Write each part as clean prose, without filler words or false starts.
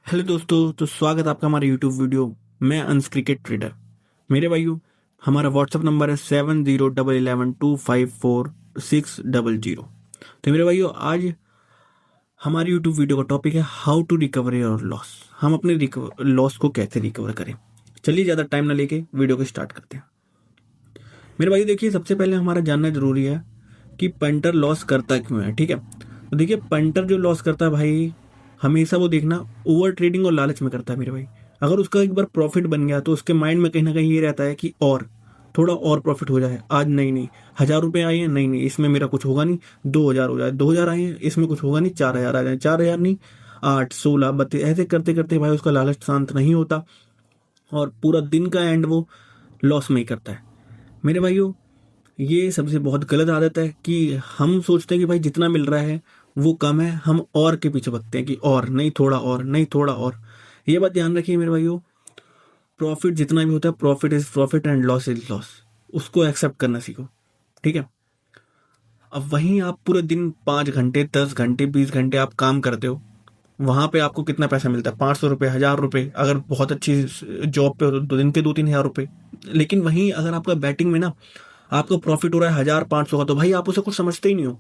Hello दोस्तों, तो स्वागत है आपका हमारे यूट्यूब वीडियो। मैं अंश क्रिकेट ट्रेडर। मेरे भाइयों, हमारा व्हाट्सअप नंबर है 7011254600। तो मेरे भाइयों, आज हमारी यूट्यूब वीडियो का टॉपिक है how to recover your loss. हम अपने लॉस को कैसे रिकवर करें। चलिए ज़्यादा टाइम ना लेके वीडियो को स्टार्ट करते हैं। मेरे भाई देखिए, सबसे पहले हमारा जानना जरूरी है कि पंटर लॉस करता क्यों है। ठीक है, तो देखिए पंटर जो लॉस करता है भाई, हमेशा वो देखना ओवर ट्रेडिंग और लालच में करता है मेरे भाई। अगर उसका एक बार प्रॉफिट बन गया तो उसके माइंड में कहीं ना कहीं ये रहता है कि और थोड़ा और प्रॉफिट हो जाए। आज नहीं नहीं 1,000 रुपये आए हैं, नहीं नहीं इसमें मेरा कुछ होगा नहीं, 2,000 हो जाए, 2,000 आए हैं इसमें कुछ होगा नहीं, 4,000 आ जाए, 4,000 नहीं 8, 16, 32, ऐसे करते करते भाई उसका लालच शांत नहीं होता और पूरा दिन का एंड वो लॉस में ही करता है। मेरे भाइयों, ये सबसे बहुत गलत आदत है कि हम सोचते हैं कि भाई जितना मिल रहा है वो कम है, हम और के पीछे भगते हैं कि और नहीं थोड़ा और, नहीं थोड़ा और। ये बात ध्यान रखिए मेरे भाइयों, प्रॉफिट जितना भी होता है, profit is profit and loss is loss. उसको एक्सेप्ट करना सीखो। ठीक है, अब वहीं आप पूरे दिन 5 घंटे 10 घंटे 20 घंटे आप काम करते हो, वहां पे आपको कितना पैसा मिलता है? 500 रुपये, 1,000 रुपये। अगर बहुत अच्छी जॉब पे हो तो दिन के 2-3 हज़ार रुपये। लेकिन वहीं अगर आपका बैटिंग में ना आपका प्रॉफिट हो रहा है 1,000-1,500 का, तो भाई आप उसे कुछ समझते ही नहीं हो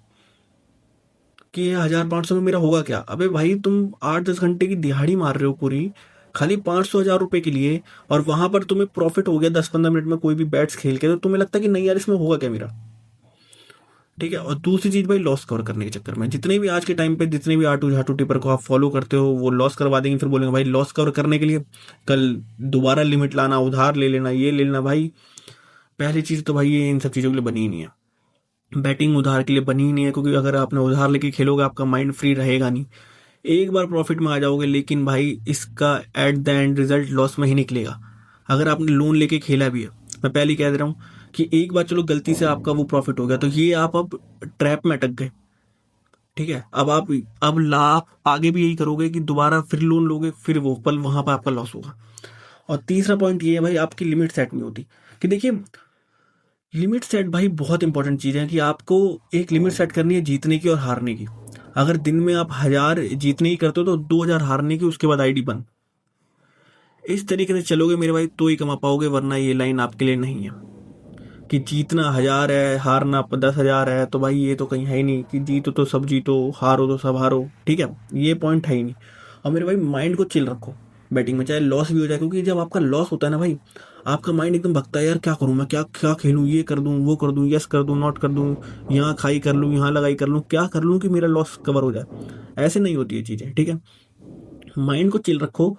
कि ये 1,000-1,500 में मेरा होगा क्या। अबे भाई, तुम 8-10 घंटे की दिहाड़ी मार रहे हो पूरी, खाली 500-1,000 रुपए के लिए, और वहां पर तुम्हें प्रॉफिट हो गया 10-15 मिनट में कोई भी बैट्स खेल के, तो तुम्हें लगता है कि नहीं यार इसमें होगा क्या मेरा। ठीक है, और दूसरी चीज भाई, लॉस कवर करने के चक्कर में जितने भी आज के टाइम पे जितने भी आटू झाटू टिपर को आप फॉलो करते हो, वो लॉस करवा देंगे। फिर बोलेंगे भाई लॉस कवर करने के लिए कल दोबारा लिमिट लाना, उधार ले लेना, ये ले लेना। भाई पहली चीज तो भाई ये इन सब चीजों के लिए बनी ही नहीं है। बैटिंग उधार के लिए बनी ही नहीं है, क्योंकि अगर आपने उधार लेके खेलोगे आपका माइंड फ्री रहेगा नहीं। एक बार प्रॉफिट में आ जाओगे, लेकिन भाई इसका at the end result loss में ही निकलेगा। अगर आपने लोन लेके खेला भी है, मैं पहले ही कह दे रहा हूँ कि एक बार चलो गलती से आपका वो प्रॉफिट हो गया, तो ये आप अब ट्रैप में अटक गए। ठीक है, अब लाभ आगे भी यही करोगे कि दोबारा फिर लोन लोगे, फिर वो पल वहां पर आपका लॉस होगा। और तीसरा पॉइंट ये है भाई, आपकी लिमिट सेट नहीं होती। कि देखिए, लिमिट सेट भाई बहुत इंपॉर्टेंट चीज है कि आपको एक लिमिट सेट करनी है जीतने की और हारने की। अगर दिन में आप 1,000 जीतने की करते हो तो 2,000 हारने की, उसके बाद आईडी बंद। इस तरीके से चलोगे मेरे भाई तो ही कमा पाओगे, वरना ये लाइन आपके लिए नहीं है। कि जीतना 1,000 है, हारना 10,000 है, तो भाई ये तो कहीं है ही नहीं कि जीतो तो सब जीतो, हारो तो सब हारो। ठीक है, ये पॉइंट है ही नहीं। और मेरे भाई माइंड को चिल रखो बैटिंग में, चाहे लॉस भी हो जाए, क्योंकि जब आपका लॉस होता है ना भाई, आपका माइंड एकदम भगता है, यार क्या करूं मैं, क्या क्या खेलूं, ये कर दूं, वो कर दूं, यस कर दूं, नॉट कर दूं, यहाँ खाई कर लूं, यहाँ लगाई कर लूं, क्या कर लूं कि मेरा लॉस कवर हो जाए। ऐसे नहीं होती है चीजें। ठीक है, माइंड को चिल रखो,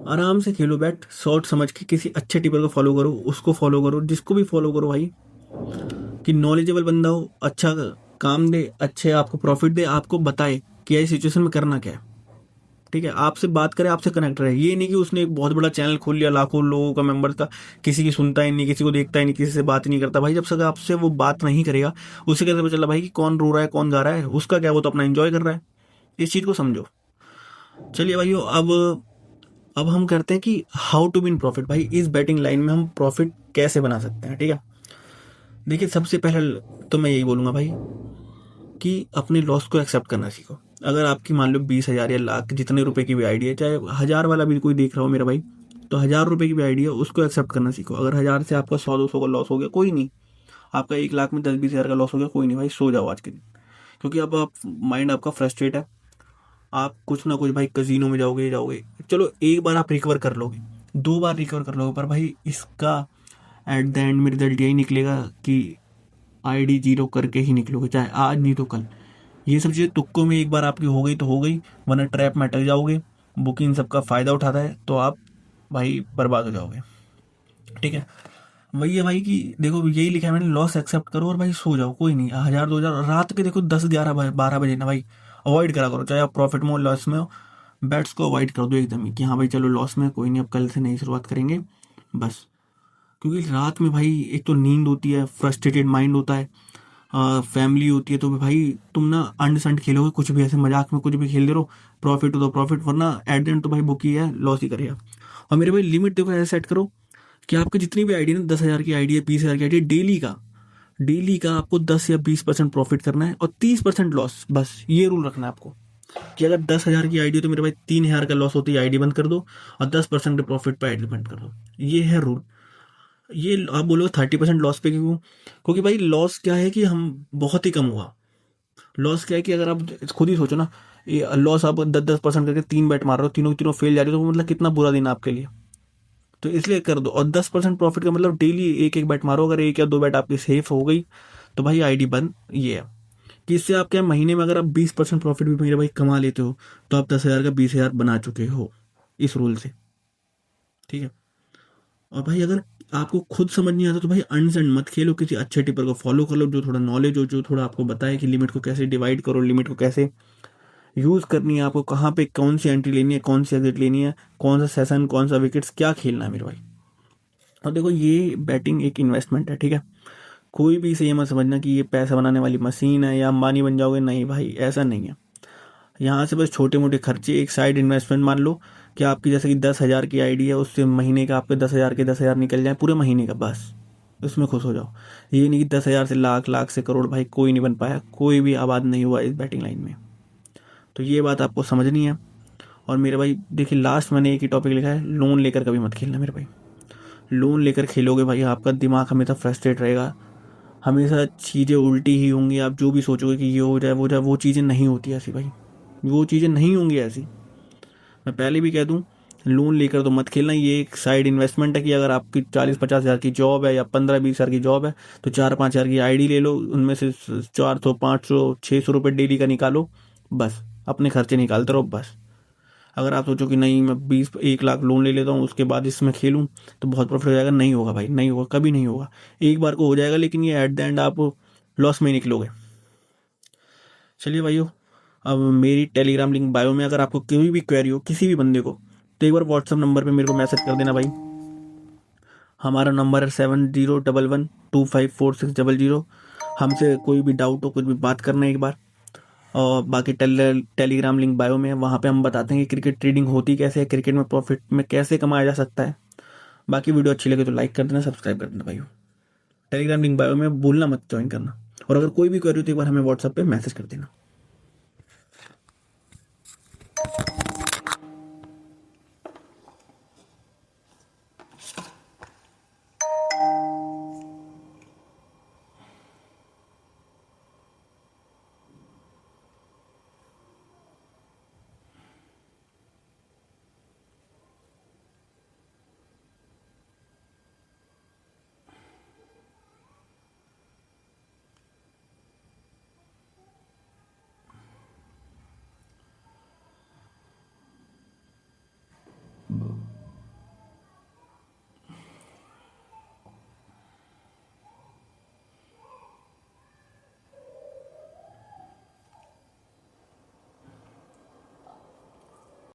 आराम से खेलो बैट, शॉर्ट समझ के किसी अच्छे टिपर को फॉलो करो, उसको फॉलो करो, जिसको भी फॉलो करो भाई, कि नॉलेजेबल बंदा हो, अच्छा काम दे, अच्छे आपको प्रॉफिट दे, आपको बताए कि ऐसी सिचुएशन में करना क्या है। ठीक है, आपसे बात करे, आपसे कनेक्ट रहे। ये नहीं कि उसने एक बहुत बड़ा चैनल खोल लिया, लाखों लोगों का मेंबर था, किसी की सुनता ही नहीं, किसी को देखता ही नहीं, किसी से बात ही नहीं करता। भाई जब तक आपसे वो बात नहीं करेगा, उसे कैसे पता चला भाई कि कौन रो रहा है कौन गा रहा है, उसका क्या, वो तो अपना एंजॉय कर रहा है। इस चीज को समझो। चलिए भाइयों, अब हम करते हैं कि हाउ टू विन प्रॉफिट। भाई इस बैटिंग लाइन में हम प्रॉफिट कैसे बना सकते हैं। ठीक है, देखिए सबसे पहले तो मैं यही बोलूंगा भाई कि अपने लॉस को एक्सेप्ट करना सीखो। अगर आपकी मान लो 20,000 या लाख जितने रुपए की भी आइडिया है, चाहे 1,000 वाला भी कोई देख रहा हो मेरा भाई, तो 1,000 रुपए की भी आइडिया, उसको एक्सेप्ट करना सीखो। अगर 1,000 से आपका 100-200 का लॉस हो गया, कोई नहीं। आपका 1 लाख में 10-20 हज़ार का लॉस हो गया, कोई नहीं भाई, सो जाओ आज के दिन। क्योंकि अब आप माइंड आपका फ्रस्ट्रेट है, आप कुछ ना कुछ भाई कजीनो में जाओगे जाओगे। चलो एक बार आप रिकवर कर लोगे, 2 बार रिकवर कर लोगे, पर भाई इसका एट द एंड में रिजल्ट यही निकलेगा कि आईडी जीरो करके ही निकलोगे, चाहे आज नहीं तो कल। ये सब चीज़ें तुक्कों में एक बार आपकी हो गई तो हो गई, वरना ट्रैप में अटक जाओगे। बुकिंग सबका फायदा उठाता है, तो आप भाई बर्बाद हो जाओगे। ठीक है, वही है भाई कि देखो यही लिखा है मैंने, लॉस एक्सेप्ट करो और भाई सो जाओ। कोई नहीं, 1,000-2,000 रात के देखो 10-11-12 बजे ना भाई अवॉइड करा करो, चाहे आप प्रॉफिट में हो लॉस में हो, बैट्स को अवॉइड कर दो एकदम ही कि हाँ भाई चलो लॉस में, कोई नहीं, अब कल से नई शुरुआत करेंगे बस। क्योंकि रात में भाई एक तो नींद होती है, फ्रस्ट्रेटेड माइंड होता है, फैमिली होती है, तो भाई तुम ना अंड संड खेलोगे, कुछ भी ऐसे मजाक में कुछ भी खेल दे रहो, प्रॉफिट हो तो प्रॉफिट, वरना एट द एंड तो भाई बुक ही है, लॉस ही करेगा। और मेरे भाई लिमिट देखो ऐसे सेट करो कि आपकी जितनी भी आइडिया ना, 10,000 की आइडिया, 20,000 की आइडिया, डेली का आपको 10 या 20% प्रॉफिट करना है और 30% लॉस, बस ये रूल रखना है आपको। कि अगर 10,000 की आईडी हो तो मेरे भाई 3,000 का लॉस होती है आईडी बंद कर दो, और 10% प्रॉफिट पे आईडी बंद कर दो। ये है रूल। ये आप बोलो 30% लॉस पे क्यों? क्योंकि भाई लॉस क्या है कि हम बहुत ही कम हुआ। लॉस क्या है कि अगर आप खुद ही सोचो ना, ये लॉस आप 10% करके 3 बैट मार रहे हो, तीनों तीनों फेल जा रही हो, तो वो मतलब कितना बुरा दिन है आपके लिए। तो इसलिए कर दो। और 10% प्रॉफिट का मतलब डेली एक एक बैट मारो। अगर एक या 2 बैट आपकी सेफ हो गई तो भाई आईडी बंद। ये है कि इससे आप क्या, महीने में अगर आप 20% प्रॉफिट भी मेरे भाई कमा लेते हो तो आप 10,000 का 20,000 बना चुके हो इस रूल से। ठीक है। और भाई अगर आपको खुद समझ नहीं आता तो भाई अनसेंड मत खेलो, किसी अच्छे टिपर को फॉलो कर लो जो थोड़ा नॉलेज हो, जो थोड़ा आपको बताए कि लिमिट को कैसे डिवाइड करो, लिमिट को कैसे यूज करनी है, आपको कहाँ पे कौन सी एंट्री लेनी है, कौन सी एग्जिट लेनी है, कौन सा सेशन, कौन सा विकेट्स, क्या खेलना है मेरे भाई। और देखो ये बैटिंग एक इन्वेस्टमेंट है। ठीक है। कोई भी इसे ये मत समझना कि ये पैसा बनाने वाली मशीन है या अंबानी बन जाओगे, नहीं भाई ऐसा नहीं है। यहाँ से बस छोटे मोटे खर्चे, एक साइड इन्वेस्टमेंट मान लो कि आपकी जैसे कि 10,000 की आईडी है, उससे महीने का आपके 10,000 के 10,000 निकल जाए पूरे महीने का, बस उसमें खुश हो जाओ। ये नहीं कि 10,000 से लाख, लाख से करोड़, भाई कोई नहीं बन पाया, कोई भी आबाद नहीं हुआ इस बैटिंग लाइन में। तो ये बात आपको समझनी है। और मेरे भाई देखिए, लास्ट मैंने एक ही टॉपिक लिखा है, लोन लेकर कभी मत खेलना मेरे भाई। लोन लेकर खेलोगे भाई आपका दिमाग हमेशा फ्रस्ट्रेट रहेगा, हमेशा चीज़ें उल्टी ही होंगी। आप जो भी सोचोगे कि ये हो जाए वो जाए, वो चीज़ें नहीं होती ऐसी भाई, वो चीज़ें नहीं होंगी ऐसी। मैं पहले भी कह दूं, लोन लेकर तो मत खेलना। ये एक साइड इन्वेस्टमेंट है कि अगर आपकी 40-50 हज़ार की जॉब है या 15-20 हज़ार की जॉब है तो 4-5 हज़ार की आईडी ले लो, उनमें से 400-500-600 रुपये डेली का निकालो, बस अपने खर्चे निकालते रहो बस। अगर आप सोचो कि नहीं मैं 1 लाख लोन ले लेता हूँ उसके बाद इसमें खेलूँ तो बहुत प्रॉफिट हो जाएगा, नहीं होगा भाई, नहीं होगा, कभी नहीं होगा। एक बार को हो जाएगा लेकिन ये एट द एंड आप लॉस में ही निकलोगे। चलिए भाइयों, अब मेरी टेलीग्राम लिंक बायो में, अगर आपको कोई भी क्वेरी हो किसी भी बंदे को तो एक बार व्हाट्सअप नंबर पे मेरे को मैसेज कर देना भाई। हमारा नंबर है 7011254600। हमसे कोई भी डाउट हो, कुछ भी बात करना है एक बार। और बाकी टेलीग्राम लिंक बायो में है, वहाँ पे हम बताते हैं कि क्रिकेट ट्रेडिंग होती कैसे है, क्रिकेट में प्रॉफिट में कैसे कमाया जा सकता है। बाकी वीडियो अच्छी लगे तो लाइक कर देना, सब्सक्राइब कर देना भाइयों। टेलीग्राम लिंक बायो में भूलना मत ज्वाइन करना। और अगर कोई भी क्वेरी हो तो एक बार हमें व्हाट्सएप पे मैसेज कर देना।